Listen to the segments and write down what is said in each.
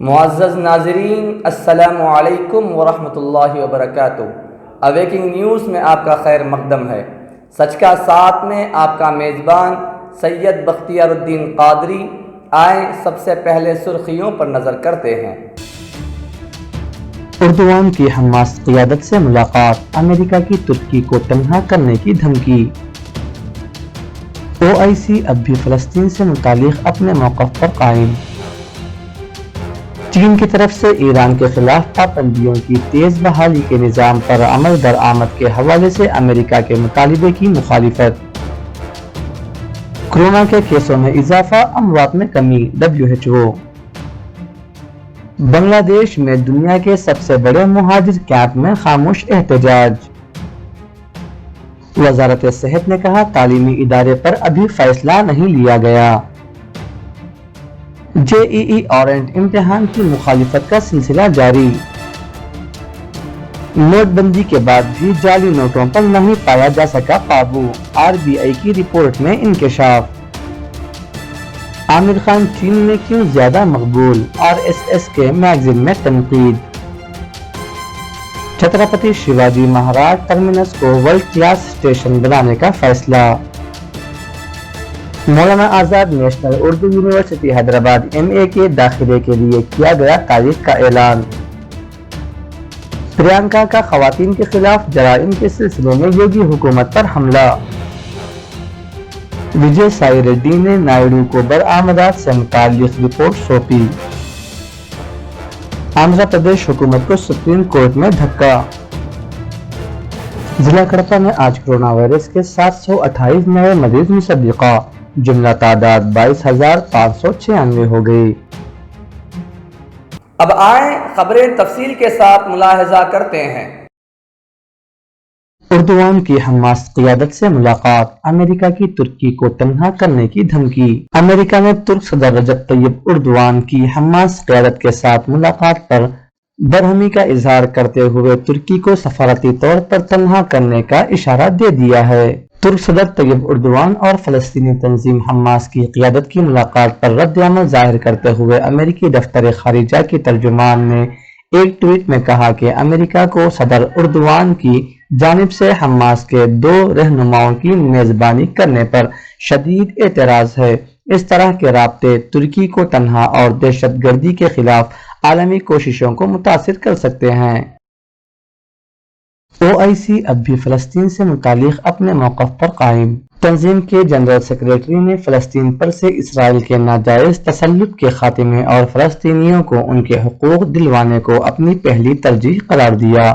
معزز ناظرین، السلام علیکم ورحمۃ اللہ وبرکاتہ۔ اویکنگ نیوز میں آپ کا خیر مقدم ہے۔ سچ کا ساتھ میں آپ کا میزبان سید بختیار الدین قادری۔ آئیں سب سے پہلے سرخیوں پر نظر کرتے ہیں۔ اردوان کی حماس قیادت سے ملاقات، امریکہ کی ترکی کو تنہا کرنے کی دھمکی۔ OIC اب بھی فلسطین سے متعلق اپنے موقف پر قائم۔ چین کی طرف سے ایران کے خلاف پابندیوں کی تیز بحالی کے نظام پر عمل درآمد کے حوالے سے امریکہ کے مطالبے کی مخالفت۔ کورونا کے کیسوں میں اضافہ، اموات میں کمی، WHO۔ بنگلہ دیش میں دنیا کے سب سے بڑے مہاجر کیمپ میں خاموش احتجاج۔ وزارت صحت نے کہا تعلیمی ادارے پر ابھی فیصلہ نہیں لیا گیا۔ JEE اورینٹ امتحان کی مخالفت کا سلسلہ جاری۔ نوٹ بندی کے بعد بھی جعلی نوٹوں پر نہیں پایا جا سکا قابو، RBI کی رپورٹ میں انکشاف۔ عامر خان چین میں کیوں زیادہ مقبول، RSS کے میگزین میں تنقید۔ چھترپتی شیواجی مہاراج ٹرمینس کو ورلڈ کلاس اسٹیشن بنانے کا فیصلہ۔ Maulana Azad national Urdu university Hyderabad MA کے داخلے کے لیے کیا گیا تاریخ کا اعلان۔ پرینکا کا خواتین کے خلاف جرائم کے سلسلے میں یوگی حکومت پر حملہ۔ وجے سائی ریڈی نے نائیڈو کو برآمدات سے متعلق رپورٹ سونپی۔ آندھرا پردیش حکومت کو سپریم کورٹ میں دھکا۔ ضلع کڑپا میں آج کورونا وائرس کے 728 نئے مریض مصدقہ، جملہ تعداد 22,596 ہو گئی۔ اب آئیں خبریں تفصیل کے ساتھ ملاحظہ کرتے ہیں۔ اردوان کی حماس قیادت سے ملاقات، امریکہ کی ترکی کو تنہا کرنے کی دھمکی۔ امریکہ نے ترک صدر رجب طیب اردوان کی حماس قیادت کے ساتھ ملاقات پر برہمی کا اظہار کرتے ہوئے ترکی کو سفارتی طور پر تنہا کرنے کا اشارہ دے دیا ہے۔ ترک صدر طیب اردوان اور فلسطینی تنظیم حماس کی قیادت کی ملاقات پر رد عمل ظاہر کرتے ہوئے امریکی دفتر خارجہ کی ترجمان نے ایک ٹویٹ میں کہا کہ امریکہ کو صدر اردوان کی جانب سے حماس کے 2 رہنماؤں کی میزبانی کرنے پر شدید اعتراض ہے۔ اس طرح کے رابطے ترکی کو تنہا اور دہشت گردی کے خلاف عالمی کوششوں کو متاثر کر سکتے ہیں۔ OIC اب بھی فلسطین سے متعلق اپنے موقف پر قائم۔ تنظیم کے جنرل سیکریٹری نے فلسطین پر سے اسرائیل کے ناجائز تسلط کے خاتمے اور فلسطینیوں کو ان کے حقوق دلوانے کو اپنی پہلی ترجیح قرار دیا۔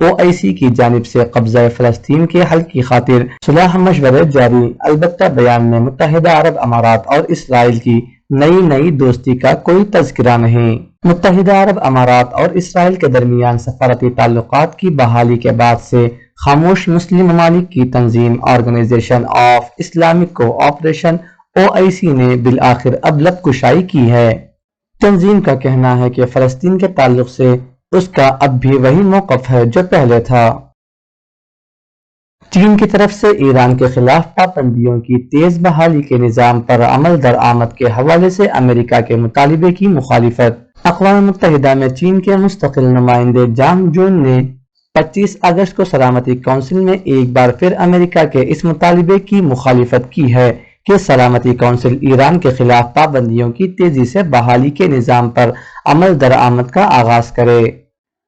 OIC کی جانب سے قبضہ فلسطین کے حل کی خاطر صلح مشورے جاری، البتہ بیان میں متحدہ عرب امارات اور اسرائیل کی نئی دوستی کا کوئی تذکرہ نہیں۔ متحدہ عرب امارات اور اسرائیل کے درمیان سفارتی تعلقات کی بحالی کے بعد سے خاموش مسلم ممالک کی تنظیم organisation of Islamic cooperation OIC نے بالآخر اب لب کشائی کی ہے۔ تنظیم کا کہنا ہے کہ فلسطین کے تعلق سے اس کا اب بھی وہی موقف ہے جو پہلے تھا۔ چین کی طرف سے ایران کے خلاف پابندیوں کی تیز بحالی کے نظام پر عمل درآمد کے حوالے سے امریکہ کے مطالبے کی مخالفت۔ اقوام متحدہ میں چین کے مستقل نمائندے جانگ جون نے 25 اگست کو سلامتی کونسل میں ایک بار پھر امریکہ کے اس مطالبے کی مخالفت کی ہے کہ سلامتی کونسل ایران کے خلاف پابندیوں کی تیزی سے بحالی کے نظام پر عمل درآمد کا آغاز کرے۔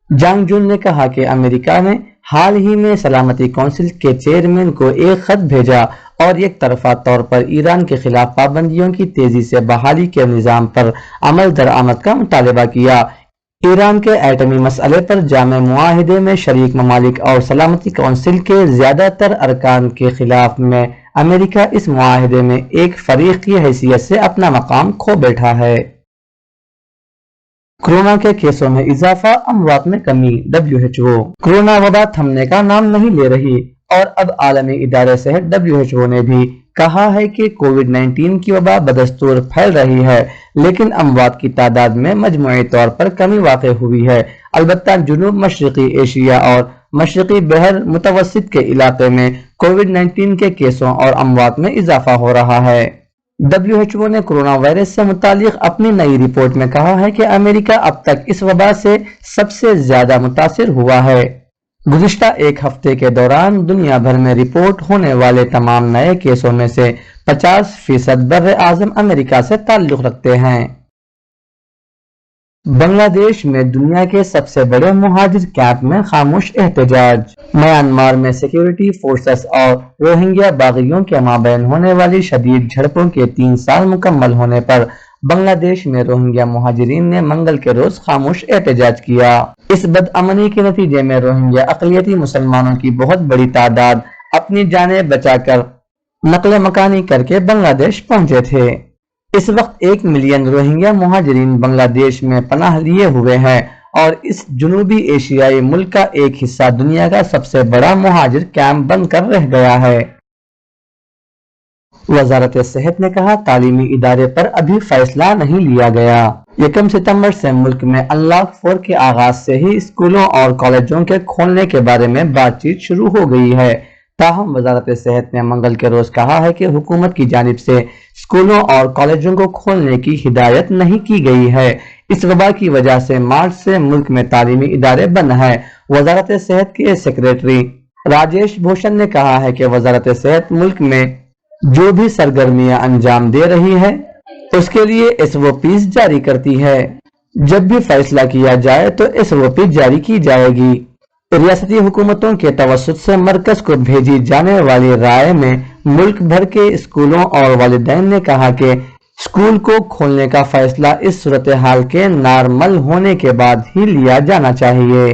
جانگ جون نے کہا کہ امریکہ نے حال ہی میں سلامتی کونسل کے چیئرمین کو ایک خط بھیجا اور یک طرفہ طور پر ایران کے خلاف پابندیوں کی تیزی سے بحالی کے نظام پر عمل درآمد کا مطالبہ کیا۔ ایران کے ایٹمی مسئلے پر جامع معاہدے میں شریک ممالک اور سلامتی کونسل کے زیادہ تر ارکان کے خلاف میں امریکہ اس معاہدے میں ایک فریق کی حیثیت سے اپنا مقام کھو بیٹھا ہے۔ کورونا کے کیسوں میں اضافہ، اموات میں کمی، WHO۔ کورونا وبا تھمنے کا نام نہیں لے رہی اور اب عالمی ادارے صحت WHO نے بھی کہا ہے کہ کووڈ-19 کی وبا بدستور پھیل رہی ہے، لیکن اموات کی تعداد میں مجموعی طور پر کمی واقع ہوئی ہے۔ البتہ جنوب مشرقی ایشیا اور مشرقی بحر متوسط کے علاقے میں کووڈ-19 کے کیسوں اور اموات میں اضافہ ہو رہا ہے۔ WHO نے کورونا وائرس سے متعلق اپنی نئی رپورٹ میں کہا ہے کہ امریکہ اب تک اس وبا سے سب سے زیادہ متاثر ہوا ہے۔ گزشتہ ایک ہفتے کے دوران دنیا بھر میں رپورٹ ہونے والے تمام نئے کیسوں میں سے 50% بر اعظم امریکہ سے تعلق رکھتے ہیں۔ بنگلہ دیش میں دنیا کے سب سے بڑے مہاجر کیمپ میں خاموش احتجاج۔ میانمار میں سیکیورٹی فورسز اور روہنگیا باغیوں کے مابین ہونے والی شدید جھڑپوں کے 3 سال مکمل ہونے پر بنگلہ دیش میں روہنگیا مہاجرین نے منگل کے روز خاموش احتجاج کیا۔ اس بدامنی کے نتیجے میں روہنگیا اقلیتی مسلمانوں کی بہت بڑی تعداد اپنی جانیں بچا کر نقل مکانی کر کے بنگلہ دیش پہنچے تھے۔ اس وقت 1 ملین روہنگیا مہاجرین بنگلہ دیش میں پناہ لیے ہوئے ہیں اور اس جنوبی ایشیائی ملک کا ایک حصہ دنیا کا سب سے بڑا مہاجر کیمپ بن کر رہ گیا ہے۔ وزارت صحت نے کہا تعلیمی ادارے پر ابھی فیصلہ نہیں لیا گیا۔ 1 ستمبر سے ملک میں انلاک 4 کے آغاز سے ہی اسکولوں اور کالجوں کے کھولنے کے بارے میں بات چیت شروع ہو گئی ہے۔ تاہم وزارت صحت نے منگل کے روز کہا ہے کہ حکومت کی جانب سے اسکولوں اور کالجوں کو کھولنے کی ہدایت نہیں کی گئی ہے۔ اس وبا کی وجہ سے مارچ سے ملک میں تعلیمی ادارے بند ہیں۔ وزارت صحت کے سیکریٹری راجیش بھوشن نے کہا ہے کہ وزارت صحت ملک میں جو بھی سرگرمیاں انجام دے رہی ہے اس کے لیے SOPs جاری کرتی ہے۔ جب بھی فیصلہ کیا جائے تو SOP جاری کی جائے گی۔ ریاستی حکومتوں کے توسط سے مرکز کو بھیجی جانے والی رائے میں ملک بھر کے اسکولوں اور والدین نے کہا کہ اسکول کو کھولنے کا فیصلہ اس صورتحال کے نارمل ہونے کے بعد ہی لیا جانا چاہیے۔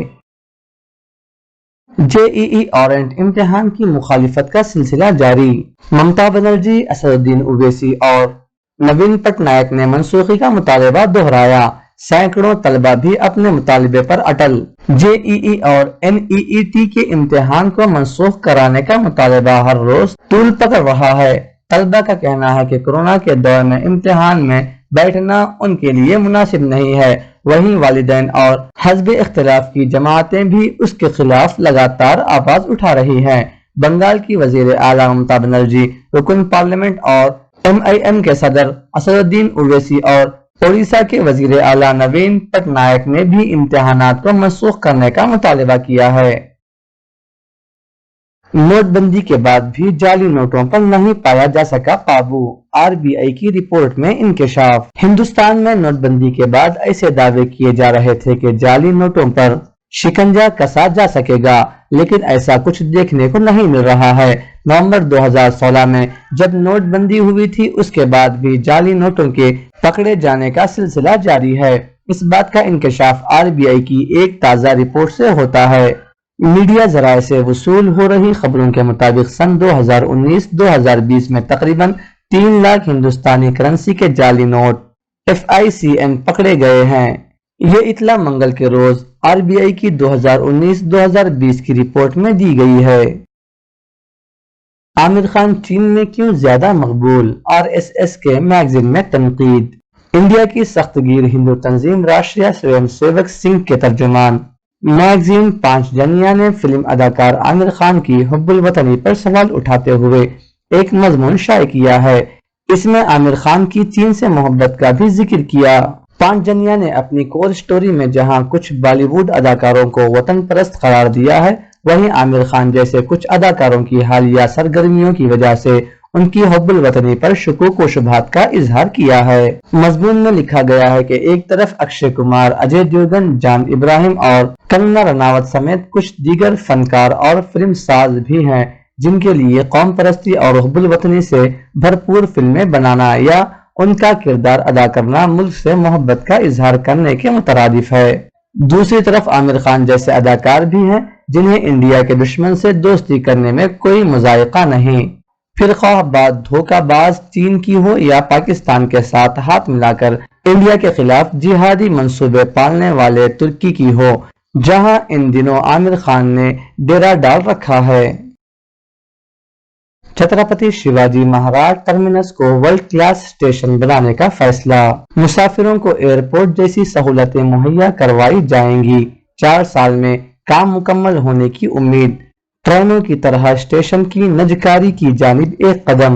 JEE اورینٹ امتحان کی مخالفت کا سلسلہ جاری۔ ممتا بنرجی، اسدالدین اویسی اور نوین پٹنائک نے منسوخی کا مطالبہ دہرایا۔ سینکڑوں طلبہ بھی اپنے مطالبے پر اٹل۔ JEE اور NEET کے امتحان کو منسوخ کرانے کا مطالبہ ہر روز طول پکڑ رہا ہے۔ طلبہ کا کہنا ہے کہ کورونا کے دور میں امتحان میں بیٹھنا ان کے لیے مناسب نہیں ہے۔ وہیں والدین اور حزب اختلاف کی جماعتیں بھی اس کے خلاف لگاتار آواز اٹھا رہی ہیں۔ بنگال کی وزیر اعلیٰ ممتا بنرجی، رکن پارلیمنٹ اور MIM کے صدر اسدالدین اویسی اور اڑیسہ کے وزیر اعلیٰ نوین پٹنائک نے بھی امتحانات کو منسوخ کرنے کا مطالبہ کیا ہے۔ نوٹ بندی کے بعد بھی جعلی نوٹوں پر نہیں پایا جا سکا قابو۔ RBI کی رپورٹ میں انکشاف۔ ہندوستان میں نوٹ بندی کے بعد ایسے دعوے کیے جا رہے تھے کہ جعلی نوٹوں پر شکنجہ کسا جا سکے گا، لیکن ایسا کچھ دیکھنے کو نہیں مل رہا ہے۔ نومبر 2016 میں جب نوٹ بندی ہوئی تھی اس کے بعد بھی جعلی نوٹوں کے پکڑے جانے کا سلسلہ جاری ہے۔ اس بات کا انکشاف RBI کی ایک تازہ رپورٹ سے ہوتا ہے۔ میڈیا ذرائع سے وصول ہو رہی خبروں کے مطابق سن 2019-2020 میں تقریباً 3 لاکھ ہندوستانی کرنسی کے جعلی نوٹ FICN پکڑے گئے ہیں۔ یہ اطلاع منگل کے روز RBI کی 2019-2020 کی رپورٹ میں دی گئی ہے۔ عامر خان چین میں کیوں زیادہ مقبول؟ RSS کے میگزین میں تنقید۔ انڈیا کی سخت گیر ہندو تنظیم راشٹریہ سویم سیوک سنگھ کے ترجمان میگزین 5 جنیا نے فلم اداکار عامر خان کی حب الوطنی پر سوال اٹھاتے ہوئے ایک مضمون شائع کیا ہے۔ اس میں عامر خان کی چین سے محبت کا بھی ذکر کیا۔ 5 جنیا نے اپنی کور سٹوری میں جہاں کچھ بالی ووڈ اداکاروں کو وطن پرست قرار دیا ہے، وہیں عامر خان جیسے کچھ اداکاروں کی حالیہ سرگرمیوں کی وجہ سے ان کی حب الوطنی پر شکوک و شبہات کا اظہار کیا ہے۔ مضمون میں لکھا گیا ہے کہ ایک طرف اکشے کمار، اجے دیوگن، جان ابراہیم اور کنگنا رناوت سمیت کچھ دیگر فنکار اور فلم ساز بھی ہیں جن کے لیے قوم پرستی اور حب الوطنی سے بھرپور فلمیں بنانا یا ان کا کردار ادا کرنا ملک سے محبت کا اظہار کرنے کے مترادف ہے۔ دوسری طرف عامر خان جیسے اداکار بھی ہیں جنہیں انڈیا کے دشمن سے دوستی کرنے میں کوئی مذائقہ نہیں، پھر خواہ بات دھوکہ باز چین کی ہو یا پاکستان کے ساتھ ہاتھ ملا کر انڈیا کے خلاف جہادی منصوبے پالنے والے ترکی کی ہو، جہاں ان دنوں عامر خان نے ڈیرا ڈال رکھا ہے۔ چھترپتی شیواجی مہاراج ٹرمینس کو ورلڈ کلاس اسٹیشن بنانے کا فیصلہ۔ مسافروں کو ایئرپورٹ جیسی سہولتیں مہیا کروائی جائیں گی۔ 4 سال میں کام مکمل ہونے کی امید۔ ٹرینوں کی طرح اسٹیشن کی نجکاری کی جانب ایک قدم۔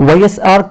YSR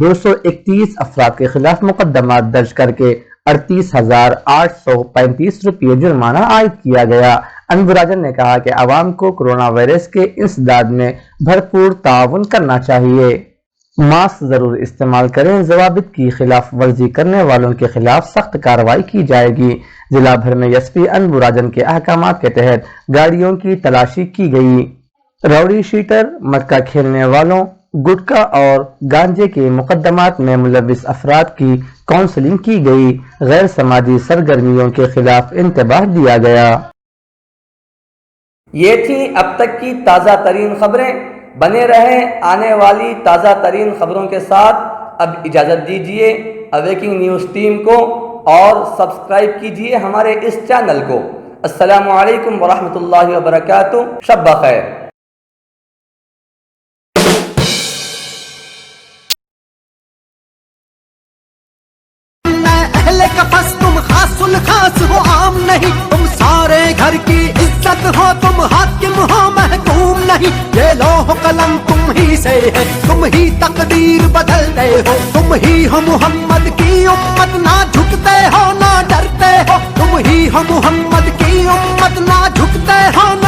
231 افراد کے خلاف مقدمات درج کر کے 38,835 روپے جرمانہ عائد کیا گیا۔ انبوراجن نے کہا کہ عوام کو کرونا وائرس کے انسداد میں بھرپور تعاون کرنا چاہیے، ماسک ضرور استعمال کریں، ضوابط کی خلاف ورزی کرنے والوں کے خلاف سخت کارروائی کی جائے گی۔ ضلع بھر میں ایس پی انبوراجن کے احکامات کے تحت گاڑیوں کی تلاشی کی گئی، راؤڈی شیٹر، مٹکا کھیلنے والوں، گٹکا اور گانجے کے مقدمات میں ملوث افراد کی کاؤنسلنگ کی گئی، غیر سماجی سرگرمیوں کے خلاف انتباہ دیا گیا۔ یہ تھی اب تک کی تازہ ترین خبریں۔ بنے رہیں آنے والی تازہ ترین خبروں کے ساتھ۔ اب اجازت دیجیے اویکنگ نیوز ٹیم کو اور سبسکرائب کیجیے ہمارے اس چینل کو۔ السلام علیکم ورحمۃ اللہ وبرکاتہ۔ شب بخیر۔ کفس تم خاص الخاص ہو، عام نہیں، تم سارے گھر کی عزت ہو، تم حاکم ہو محکوم نہیں، یہ لوح قلم تم ہی سے ہے، تم ہی تقدیر بدلتے ہو، تم ہی ہو محمد کی امت، نہ جھکتے ہو نہ ڈرتے ہو، تم ہی ہو محمد کی امت، نہ جھکتے ہو نہ